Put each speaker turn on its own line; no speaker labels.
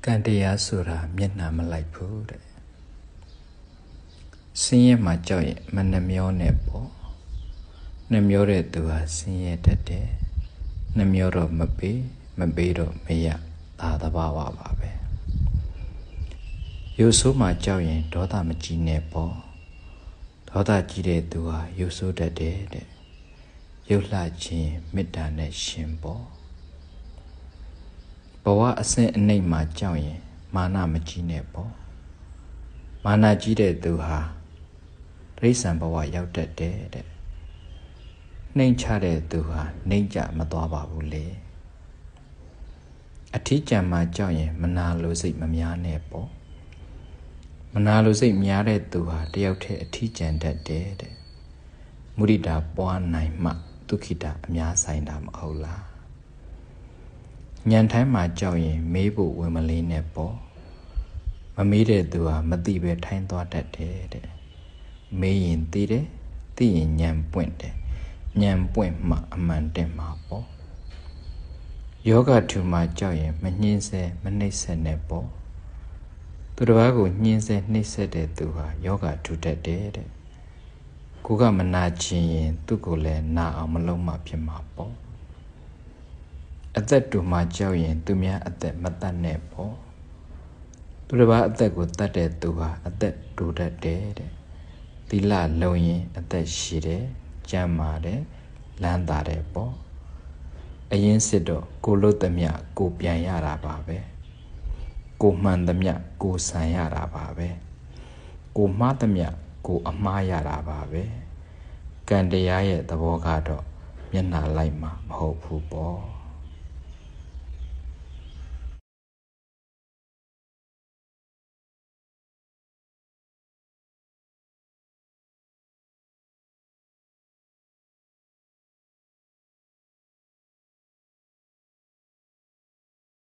ကန်တရားဆိုတာမျက်နှာမလိုက်ဘူးတဲ့ဆင်းရဲမှာကြောက်ရင်မနှမျောနဲ့ပေါ့နှမျောတဲ့သူဟာဆင်းရဲတတ်တယ်နှမျောတော့မပေးတော့မရဒါသဘာဝပါပဲရုပ်ဆိုးမှာကြောက်ရင်ဒေါသမကြီးနဲ့ပေါ့ဒေါသကြီးတဲ့သူဟာရုပ်ဆိုးတတ်တယ်တဲ့ရုပ်လှခြင်းမေတ္တာနဲ့ရှင်ပေါ့ဘဝအစဉ်အနှိမ့်မှာကြောက်ရင်မာနမကြီးနဲ့ပေါ့မာနကြီးတဲ့သူဟာတိရစ္ဆာန်ဘဝရောက်တတ်တယ်တဲ့နှိမ့်ချတဲ့သူဟာနှိမ့်ကြမသွားပါဘူးလေအထီးကျန်မှာကြောက်ရင်မနာလိုစိတ်မများနဲ့ပေါ့မနာလိုစိတ်များတဲ့သူဟာတယောက်တည်းအထီးကျန်တတ်တယ်တဲ့မုဒိတာပွားနိုင်မှဒုက္ခိတာအများဆိုင်တာမဟုတ်လားညံတိုင်းမှာကြောက်ရင်မေးဖို့ဝင်မလေးနဲ့ပေါ့မမေးတဲ့သူဟာမသိပဲထိုင်းသွားတတ်တယ်တဲ့မေးရင်သိတယ်သိရင်ညံပွင့်တယ်ညံပွင့်မှအမှန်တင်မှာပေါ့ယောဂထူမှာကြောက်ရင်မနှင်းဆဲမနှိမ့်ဆက်နဲ့ပေါ့သူတစ်ပါးကိုနှင်းဆဲနှိမ့်ဆက်တဲ့သူဟာယောဂထူတတ်တယ်တဲ့ကိုကမနာချင်ရင်သူ့ကိုလည်းနာအောင်မလုပ်မှဖြစ်မှာပေါ့အသက်တူမှာကြောက်ရင်သူများအသက်မတတ်နဲ့ပေါ့သူတစ်ပါးအသက်ကိုတတ်တဲ့သူဟာအသက်တူတတ်တယ်တဲ့သီလလုံရင်အသက်ရှိတယ်ကျမ်းမာတယ်လမ်းသာတယ်ပေါ့အရင်စစ်တော့ကိုလို့သမျှကိုပြန်ရတာပါပဲကိုမှန်သမျှကိုဆန်ရတာပါပဲကိုမှားသမျှကိုအမှားရတာပါပဲကံတရားရဲ့သဘောကတော့မျက်နှာလိုက်မှာမဟုတ်ဘူးပေါ့